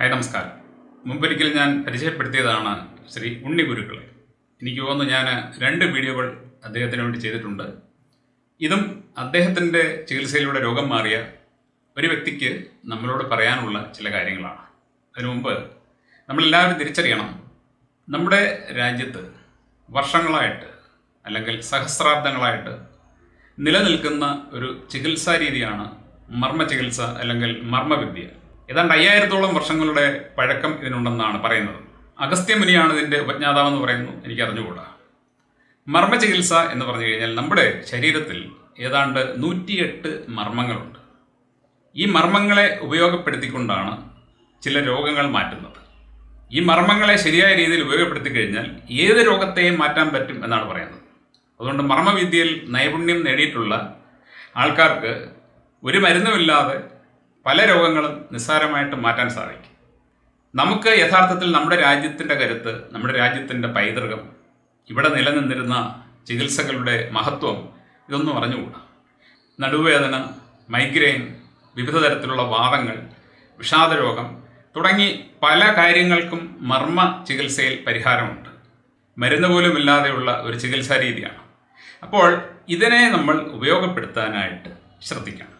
Hi നമസ്കാരം. മുമ്പൊരിക്കൽ ഞാൻ പരിചയപ്പെടുത്തിയതാണ് ശ്രീ ഉണ്ണി ഗുരുക്കളെ. എനിക്ക് തോന്നുന്നു ഞാൻ 2 വീഡിയോകൾ അദ്ദേഹത്തിന് വേണ്ടി ചെയ്തിട്ടുണ്ട്. ഇതും അദ്ദേഹത്തിൻ്റെ ചികിത്സയിലൂടെ രോഗം മാറിയ ഒരു വ്യക്തിക്ക് നമ്മളോട് പറയാനുള്ള ചില കാര്യങ്ങളാണ്. അതിനു മുമ്പ് നമ്മളെല്ലാവരും തിരിച്ചറിയണം, നമ്മുടെ രാജ്യത്ത് വർഷങ്ങളായിട്ട് അല്ലെങ്കിൽ സഹസ്രാബ്ദങ്ങളായിട്ട് നിലനിൽക്കുന്ന ഒരു ചികിത്സാ രീതിയാണ് മർമ്മ ചികിത്സ അല്ലെങ്കിൽ മർമ്മവിദ്യ. ഏതാണ്ട് 5000-ഓളം വർഷങ്ങളുടെ പഴക്കം ഇതിനുണ്ടെന്നാണ് പറയുന്നത്. അഗസ്ത്യമുനിയാണ് ഇതിൻ്റെ ഉപജ്ഞാതാവെന്ന് പറയുന്നു, എനിക്കറിഞ്ഞുകൂടാ. മർമ്മ ചികിത്സ എന്ന് പറഞ്ഞു കഴിഞ്ഞാൽ നമ്മുടെ ശരീരത്തിൽ ഏതാണ്ട് 108 മർമ്മങ്ങളുണ്ട്. ഈ മർമ്മങ്ങളെ ഉപയോഗപ്പെടുത്തിക്കൊണ്ടാണ് ചില രോഗങ്ങൾ മാറ്റുന്നത്. ഈ മർമ്മങ്ങളെ ശരിയായ രീതിയിൽ ഉപയോഗപ്പെടുത്തി കഴിഞ്ഞാൽ ഏത് രോഗത്തെയും മാറ്റാൻ പറ്റും എന്നാണ് പറയുന്നത്. അതുകൊണ്ട് മർമ്മവിദ്യയിൽ നൈപുണ്യം നേടിയിട്ടുള്ള ആൾക്കാർക്ക് ഒരു മരുന്നുമില്ലാതെ പല രോഗങ്ങളും നിസ്സാരമായിട്ട് മാറ്റാൻ സാധിക്കും. നമുക്ക് യഥാർത്ഥത്തിൽ നമ്മുടെ രാജ്യത്തിൻ്റെ കരുത്ത്, നമ്മുടെ രാജ്യത്തിൻ്റെ പൈതൃകം, ഇവിടെ നിലനിന്നിരുന്ന ചികിത്സകളുടെ മഹത്വം ഇതൊന്നും അറിഞ്ഞുകൂടാ. നടുവേദന, മൈഗ്രെയിൻ, വിവിധ തരത്തിലുള്ള വാദങ്ങൾ, വിഷാദരോഗം തുടങ്ങി പല കാര്യങ്ങൾക്കും മർമ്മ ചികിത്സയിൽ പരിഹാരമുണ്ട്. മരുന്ന് പോലും ഇല്ലാതെയുള്ള ഒരു ചികിത്സാ രീതിയാണ്. അപ്പോൾ ഇതിനെ നമ്മൾ ഉപയോഗപ്പെടുത്താനായിട്ട് ശ്രദ്ധിക്കണം.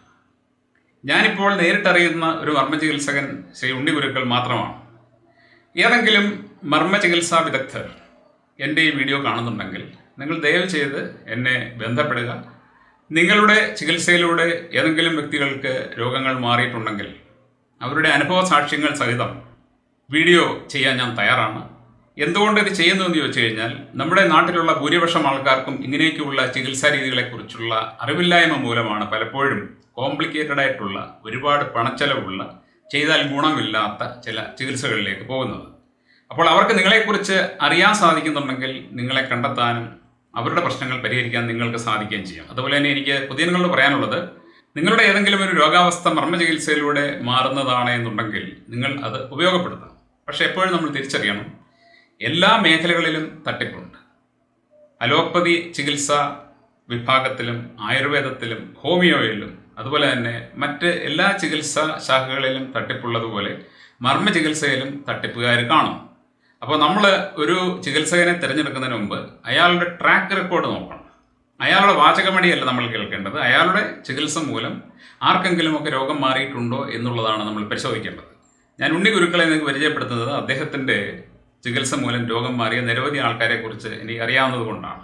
ഞാനിപ്പോൾ നേരിട്ടറിയുന്ന ഒരു മർമ്മ ചികിത്സകൻ ശ്രീ ഉണ്ണി ഗുരുക്കൾ മാത്രമാണ്. ഏതെങ്കിലും മർമ്മ ചികിത്സാ വിദഗ്ധർ എൻ്റെ ഈ വീഡിയോ കാണുന്നുണ്ടെങ്കിൽ നിങ്ങൾ ദയവ് ചെയ്ത് എന്നെ ബന്ധപ്പെടുക. നിങ്ങളുടെ ചികിത്സയിലൂടെ ഏതെങ്കിലും വ്യക്തികൾക്ക് രോഗങ്ങൾ മാറിയിട്ടുണ്ടെങ്കിൽ അവരുടെ അനുഭവ സാക്ഷ്യങ്ങൾ സഹിതം വീഡിയോ ചെയ്യാൻ ഞാൻ തയ്യാറാണ്. എന്തുകൊണ്ട് ഇത് ചെയ്യുന്നു എന്ന് ചോദിച്ചു കഴിഞ്ഞാൽ, നമ്മുടെ നാട്ടിലുള്ള ഭൂരിപക്ഷം ആൾക്കാർക്കും ഇങ്ങനെയൊക്കെയുള്ള ചികിത്സാ രീതികളെക്കുറിച്ചുള്ള അറിവില്ലായ്മ മൂലമാണ് പലപ്പോഴും കോംപ്ലിക്കേറ്റഡ് ആയിട്ടുള്ള, ഒരുപാട് പണച്ചെലവുള്ള, ചെയ്താൽ ഗുണമില്ലാത്ത ചില ചികിത്സകളിലേക്ക് പോകുന്നത്. അപ്പോൾ അവർക്ക് നിങ്ങളെക്കുറിച്ച് അറിയാൻ സാധിക്കുന്നുണ്ടെങ്കിൽ നിങ്ങളെ കണ്ടെത്താനും അവരുടെ പ്രശ്നങ്ങൾ പരിഹരിക്കാൻ നിങ്ങൾക്ക് സാധിക്കുകയും ചെയ്യും. അതുപോലെ തന്നെ എനിക്ക് പൊതുജനങ്ങളോട് പറയാനുള്ളത്, നിങ്ങളുടെ ഏതെങ്കിലും ഒരു രോഗാവസ്ഥ മർമ്മ ചികിത്സയിലൂടെ മാറുന്നതാണ് എന്നുണ്ടെങ്കിൽ നിങ്ങൾ അത് ഉപയോഗപ്പെടുത്തണം. പക്ഷേ എപ്പോഴും നമ്മൾ തിരിച്ചറിയണം, എല്ലാ മേഖലകളിലും തട്ടിപ്പുണ്ട്. അലോപ്പതി ചികിത്സാ വിഭാഗത്തിലും ആയുർവേദത്തിലും ഹോമിയോയിലും അതുപോലെ തന്നെ മറ്റ് എല്ലാ ചികിത്സാ ശാഖകളിലും തട്ടിപ്പുള്ളതുപോലെ മർമ്മ ചികിത്സയിലും തട്ടിപ്പുകാർ കാണും. അപ്പോൾ നമ്മൾ ഒരു ചികിത്സകനെ തിരഞ്ഞെടുക്കുന്നതിന് മുമ്പ് അയാളുടെ ട്രാക്ക് റെക്കോർഡ് നോക്കണം. അയാളുടെ വാചകമടിയല്ല നമ്മൾ കേൾക്കേണ്ടത്. അയാളുടെ ചികിത്സ മൂലം ആർക്കെങ്കിലുമൊക്കെ രോഗം മാറിയിട്ടുണ്ടോ എന്നുള്ളതാണ് നമ്മൾ പരിശോധിക്കേണ്ടത്. ഞാൻ ഉണ്ണി ഗുരുക്കളെ നിങ്ങൾക്ക് പരിചയപ്പെടുത്തുന്നത് അദ്ദേഹത്തിൻ്റെ ചികിത്സ മൂലം രോഗം മാറിയ നിരവധി ആൾക്കാരെക്കുറിച്ച് എനിക്ക് അറിയാവുന്നത് കൊണ്ടാണ്.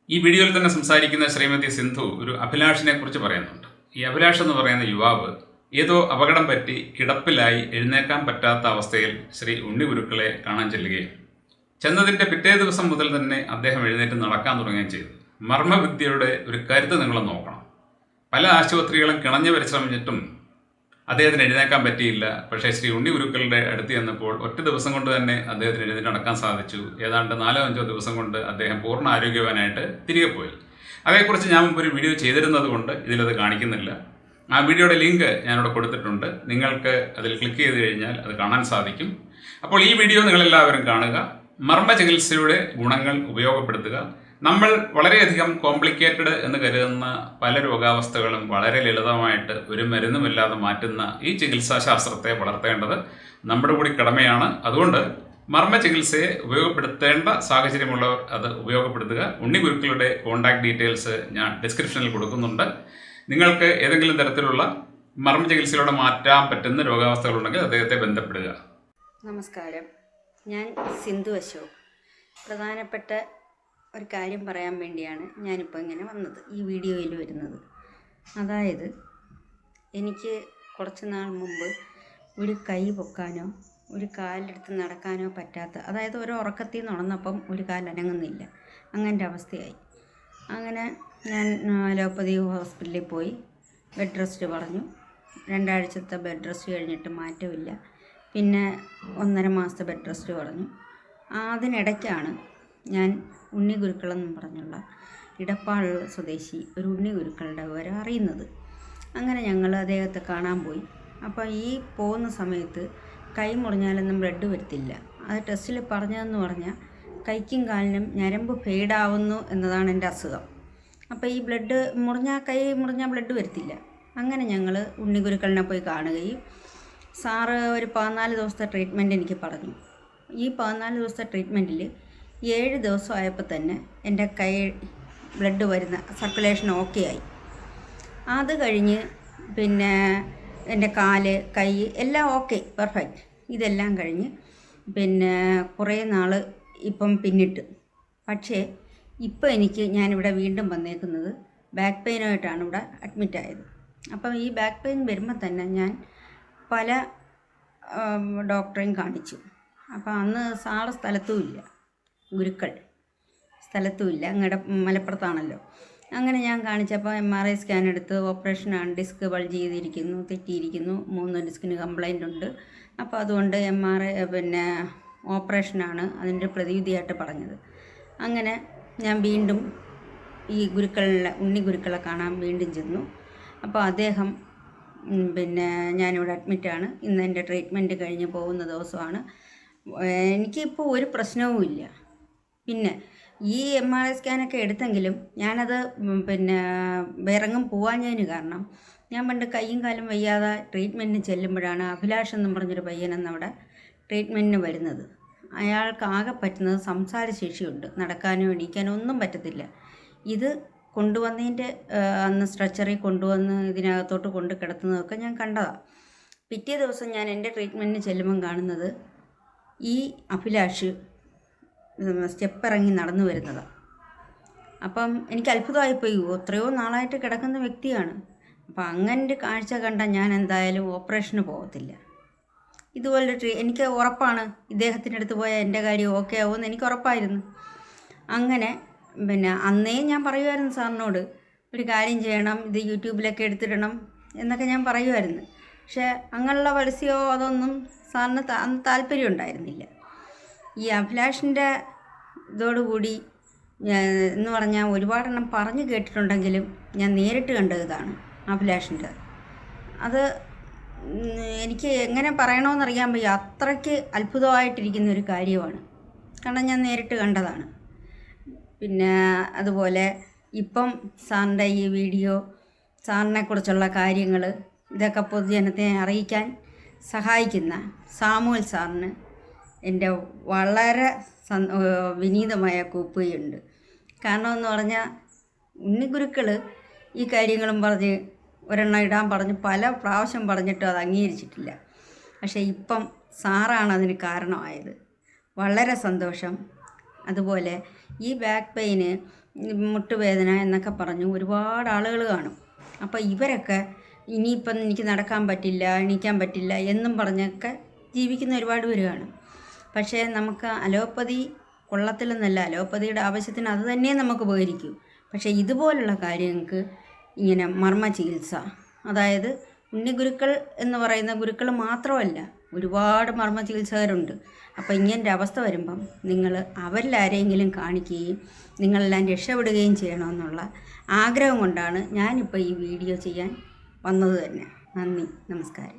ഈ വീഡിയോയിൽ തന്നെ സംസാരിക്കുന്ന ശ്രീമതി സിന്ധു ഒരു അഭിലാഷിനെ കുറിച്ച് പറയുന്നുണ്ട്. ഈ അഭിലാഷ് എന്ന് പറയുന്ന യുവാവ് ഏതോ അപകടം പറ്റി കിടപ്പിലായി എഴുന്നേക്കാൻ പറ്റാത്ത അവസ്ഥയിൽ ശ്രീ ഉണ്ണി ഗുരുക്കളെ കാണാൻ ചെല്ലുകയും ചെന്നതിൻ്റെ പിറ്റേ ദിവസം മുതൽ തന്നെ അദ്ദേഹം എഴുന്നേറ്റ് നടക്കാൻ തുടങ്ങുകയും ചെയ്തു. മർമ്മവിദ്യയുടെ ഒരു കരുത്ത് നിങ്ങൾ നോക്കണം. പല ആശുപത്രികളും കിണഞ്ഞു പരിശ്രമിച്ചിട്ടും അദ്ദേഹത്തിന് എഴുന്നേക്കാൻ പറ്റിയില്ല. പക്ഷേ ശ്രീ ഉണ്ണി ഗുരുക്കളുടെ അടുത്ത് ചെന്നപ്പോൾ ഒറ്റ ദിവസം കൊണ്ട് തന്നെ അദ്ദേഹത്തിന് എഴുന്നേറ്റ് നടക്കാൻ സാധിച്ചു. ഏതാണ്ട് 4-5 ദിവസം കൊണ്ട് അദ്ദേഹം പൂർണ്ണ ആരോഗ്യവാനായിട്ട് തിരികെ പോയി. അതേക്കുറിച്ച് ഞാൻ മുമ്പ് ഒരു വീഡിയോ ചെയ്തിരുന്നത് കൊണ്ട് ഇതിലത് കാണിക്കുന്നില്ല. ആ വീഡിയോയുടെ ലിങ്ക് ഞാനിവിടെ കൊടുത്തിട്ടുണ്ട്. നിങ്ങൾക്ക് അതിൽ ക്ലിക്ക് ചെയ്ത് കഴിഞ്ഞാൽ അത് കാണാൻ സാധിക്കും. അപ്പോൾ ഈ വീഡിയോ നിങ്ങളെല്ലാവരും കാണുക. മർമ്മ ചികിത്സയുടെ ഗുണങ്ങൾ ഉപയോഗപ്പെടുത്തുക. നമ്മൾ വളരെയധികം കോംപ്ലിക്കേറ്റഡ് എന്ന് കരുതുന്ന പല രോഗാവസ്ഥകളും വളരെ ലളിതമായിട്ട് ഒരു മരുന്നുമില്ലാതെ മാറ്റുന്ന ഈ ചികിത്സാശാസ്ത്രത്തെ വളർത്തേണ്ടത് നമ്മുടെ കൂടി കടമയാണ്. അതുകൊണ്ട് മർമ്മ ചികിത്സയെ ഉപയോഗപ്പെടുത്തേണ്ട സാഹചര്യമുള്ളവർ അത് ഉപയോഗപ്പെടുത്തുക. ഉണ്ണി ഗുരുക്കളുടെ കോൺടാക്ട് ഡീറ്റെയിൽസ് ഞാൻ ഡിസ്ക്രിപ്ഷനിൽ കൊടുക്കുന്നുണ്ട്. നിങ്ങൾക്ക് ഏതെങ്കിലും തരത്തിലുള്ള മർമ്മ ചികിത്സയിലൂടെ മാറ്റാൻ പറ്റുന്ന രോഗാവസ്ഥകളുണ്ടെങ്കിൽ അദ്ദേഹത്തെ ബന്ധപ്പെടുക. നമസ്കാരം, ഞാൻ സിന്ധു അശോക്. പ്രധാനപ്പെട്ട ഒരു കാര്യം പറയാൻ വേണ്ടിയാണ് ഞാനിപ്പോൾ ഇങ്ങനെ വന്നത്, ഈ വീഡിയോയിൽ വരുന്നത്. അതായത്, എനിക്ക് കുറച്ച് നാൾ മുമ്പ് ഒരു കൈ പൊക്കാനോ ഒരു കാലെടുത്ത് നടക്കാനോ പറ്റാത്ത, അതായത് ഒരു ഉറക്കത്തിൽ നിന്ന് ഉണർന്നപ്പം ഒരു കാൽ അനങ്ങുന്നില്ല, അങ്ങനത്തെ അവസ്ഥയായി. അങ്ങനെ ഞാൻ അലോപ്പതി ഹോസ്പിറ്റലിൽ പോയി ബെഡ് റെസ്റ്റ് പറഞ്ഞു. 2 ആഴ്ചത്തെ ബെഡ് റെസ്റ്റ് കഴിഞ്ഞിട്ട് മാറ്റമില്ല. പിന്നെ 1.5 മാസത്തെ ബെഡ് റെസ്റ്റ് പറഞ്ഞു. അതിനിടയ്ക്കാണ് ഞാൻ ഉണ്ണി ഗുരുക്കളെന്നും പറഞ്ഞുള്ള ഇടപ്പാൾ സ്വദേശി ഒരു ഉണ്ണി ഗുരുക്കളുടെ വിവരം അറിയുന്നത്. അങ്ങനെ ഞങ്ങൾ അദ്ദേഹത്തെ കാണാൻ പോയി. അപ്പോൾ ഈ പോകുന്ന സമയത്ത് കൈ മുറിഞ്ഞാലൊന്നും ബ്ലഡ് വരത്തില്ല. അത് ടെസ്റ്റിൽ പറഞ്ഞതെന്ന് പറഞ്ഞാൽ കൈക്കും കാലിനും ഞരമ്പ് ഫെയ്ഡാവുന്നു എന്നതാണ് എൻ്റെ അസുഖം. അപ്പോൾ ഈ കൈ മുറിഞ്ഞാൽ ബ്ലഡ് വരത്തില്ല. അങ്ങനെ ഞങ്ങൾ ഉണ്ണി ഗുരുക്കളിനെ പോയി കാണുകയും സാറ് ഒരു 14 ദിവസത്തെ ട്രീറ്റ്മെൻറ്റ് എനിക്ക് പറഞ്ഞു. ഈ 14 ദിവസത്തെ ട്രീറ്റ്മെൻറ്റിൽ 7 ദിവസമായപ്പോൾ തന്നെ എൻ്റെ കൈ ബ്ലഡ് വരുന്ന സർക്കുലേഷൻ ഓക്കെ ആയി. അത് കഴിഞ്ഞ് പിന്നെ എൻ്റെ കാല്, കൈ എല്ലാം ഓക്കെ, പെർഫെക്റ്റ്. ഇതെല്ലാം കഴിഞ്ഞ് പിന്നെ കുറേ നാൾ ഇപ്പം പിന്നിട്ട്. പക്ഷേ ഇപ്പോൾ ഞാനിവിടെ വീണ്ടും വന്നേക്കുന്നത് ബാക്ക് പെയിനായിട്ടാണ് ഇവിടെ അഡ്മിറ്റായത്. അപ്പം ഈ ബാക്ക് പെയിൻ വരുമ്പോൾ തന്നെ ഞാൻ പല ഡോക്ടറെയും കാണിച്ചു. അപ്പോൾ അന്ന് സാറ് സ്ഥലത്തുമില്ല, ഗുരുക്കൾ സ്ഥലത്തുമില്ല, അങ്ങടെ മലപ്പുറത്താണല്ലോ. അങ്ങനെ ഞാൻ കാണിച്ചപ്പോൾ MRI സ്കാൻ എടുത്ത് ഓപ്പറേഷനാണ്, ഡിസ്ക് ബൾജ് ചെയ്തിരിക്കുന്നു, തെറ്റിയിരിക്കുന്നു, 3 ഡിസ്കിന് കംപ്ലൈൻ്റ് ഉണ്ട്. അപ്പോൾ അതുകൊണ്ട് MRI പിന്നെ ഓപ്പറേഷനാണ് അതിൻ്റെ പ്രതിവിധിയായിട്ട് പറഞ്ഞത്. അങ്ങനെ ഞാൻ വീണ്ടും ഈ ഉണ്ണി ഗുരുക്കളെ കാണാൻ വീണ്ടും ചെന്നു. അപ്പോൾ അദ്ദേഹം പിന്നെ ഞാനിവിടെ അഡ്മിറ്റാണ്. ഇന്ന് എൻ്റെ ട്രീറ്റ്മെൻറ്റ് കഴിഞ്ഞ് പോകുന്ന ദിവസമാണ്. എനിക്കിപ്പോൾ ഒരു പ്രശ്നവുമില്ല. പിന്നെ ഈ MRI സ്കാനൊക്കെ എടുത്തെങ്കിലും ഞാനത് പിന്നെ വേറെങ്ങും പോകാഞ്ഞതിന് കാരണം ഞാൻ പണ്ട് കൈയും കാലും വയ്യാതെ ട്രീറ്റ്മെൻറ്റിന് ചെല്ലുമ്പോഴാണ് അഭിലാഷ് എന്നും പറഞ്ഞൊരു പയ്യനെന്നവിടെ ട്രീറ്റ്മെൻറ്റിന് വരുന്നത്. അയാൾക്ക് ആകെ പറ്റുന്നത് സംസാരശേഷിയുണ്ട്, നടക്കാനോ എണീക്കാനോ ഒന്നും പറ്റത്തില്ല. ഇത് കൊണ്ടുവന്നതിൻ്റെ അന്ന് സ്ട്രെച്ചറിൽ കൊണ്ടുവന്ന് ഇതിനകത്തോട്ട് കൊണ്ട് കിടത്തുന്നതൊക്കെ ഞാൻ കണ്ടതാണ്. പിറ്റേ ദിവസം ഞാൻ എൻ്റെ ട്രീറ്റ്മെൻറ്റിന് ചെല്ലുമ്പം കാണുന്നത് ഈ അഭിലാഷ് സ്റ്റെപ്പ് ഇറങ്ങി നടന്നു വരുന്നതാണ്. അപ്പം എനിക്ക് അത്ഭുതമായിപ്പോയി. എത്രയോ നാളായിട്ട് കിടക്കുന്ന വ്യക്തിയാണ്. അപ്പം അങ്ങനെ കാഴ്ച കണ്ട ഞാൻ എന്തായാലും ഓപ്പറേഷന് പോകത്തില്ല. ഇതുപോലൊരു എനിക്ക് ഉറപ്പാണ്, ഇദ്ദേഹത്തിൻ്റെ അടുത്ത് പോയാൽ എൻ്റെ കാര്യം ഓക്കെ ആവുമെന്ന് എനിക്ക് ഉറപ്പായിരുന്നു. അങ്ങനെ പിന്നെ അന്നേ ഞാൻ പറയുമായിരുന്നു സാറിനോട്, ഒരു കാര്യം ചെയ്യണം, ഇത് യൂട്യൂബിലൊക്കെ എടുത്തിടണം എന്നൊക്കെ ഞാൻ പറയുമായിരുന്നു. പക്ഷേ അങ്ങനെയുള്ള പരസ്യമോ അതൊന്നും സാറിന് അന്ന് താല്പര്യം ഉണ്ടായിരുന്നില്ല. ഈ അഭിലാഷിൻ്റെ ഇതോടുകൂടി എന്ന് പറഞ്ഞാൽ ഒരുപാടെണ്ണം പറഞ്ഞു കേട്ടിട്ടുണ്ടെങ്കിലും ഞാൻ നേരിട്ട് കണ്ടത് ഇതാണ് അഭിലാഷിൻ്റെ. അത് എനിക്ക് എങ്ങനെ പറയണമെന്നറിയാൻ വയ്യ, അത്രയ്ക്ക് അത്ഭുതമായിട്ടിരിക്കുന്ന ഒരു കാര്യമാണ്. കാരണം ഞാൻ നേരിട്ട് കണ്ടതാണ്. പിന്നെ അതുപോലെ ഇപ്പം സാറിൻ്റെ ഈ വീഡിയോ, സാറിനെക്കുറിച്ചുള്ള കാര്യങ്ങൾ ഇതൊക്കെ പൊതുജനത്തെ അറിയിക്കാൻ സഹായിക്കുന്ന സാമുവൽ സാറിന് എൻ്റെ വളരെ വിനീതമായ കൂപ്പുകയുണ്ട്. കാരണം എന്ന് പറഞ്ഞാൽ ഉണ്ണിഗുരുക്കൾ ഈ കാര്യങ്ങളും പറഞ്ഞ് ഒരെണ്ണം ഇടാൻ പറഞ്ഞ് പല പ്രാവശ്യം പറഞ്ഞിട്ടും അത് അംഗീകരിച്ചിട്ടില്ല. പക്ഷേ ഇപ്പം സാറാണ് അതിന് കാരണമായത്. വളരെ സന്തോഷം. അതുപോലെ ഈ ബാക്ക് പെയിന്, മുട്ടുവേദന എന്നൊക്കെ പറഞ്ഞു ഒരുപാട് ആളുകൾ കാണും. അപ്പോൾ ഇവരൊക്കെ ഇനിയിപ്പം എനിക്ക് നടക്കാൻ പറ്റില്ല, എണീക്കാൻ പറ്റില്ല എന്നും പറഞ്ഞൊക്കെ ജീവിക്കുന്ന ഒരുപാട് പേര് കാണും. പക്ഷേ നമുക്ക് അലോപ്പതി കൊള്ളത്തിലെന്നല്ല, അലോപ്പതിയുടെ ആവശ്യത്തിന് അത് തന്നെ നമുക്ക് ഉപകരിക്കൂ. പക്ഷേ ഇതുപോലുള്ള കാര്യങ്ങൾക്ക് ഇങ്ങനെ മർമ്മ ചികിത്സ, അതായത് ഉണ്ണിഗുരുക്കൾ എന്ന് പറയുന്ന ഗുരുക്കൾ മാത്രമല്ല, ഒരുപാട് മർമ്മ ചികിത്സകരുണ്ട്. അപ്പോൾ ഇങ്ങനൊരു അവസ്ഥ വരുമ്പം നിങ്ങൾ അവരിലാരെങ്കിലും കാണിക്കുകയും നിങ്ങളെല്ലാം രക്ഷപ്പെടുകയും ചെയ്യണമെന്നുള്ള ആഗ്രഹം കൊണ്ടാണ് ഞാനിപ്പോൾ ഈ വീഡിയോ ചെയ്യാൻ വന്നത് തന്നെ. നന്ദി, നമസ്കാരം.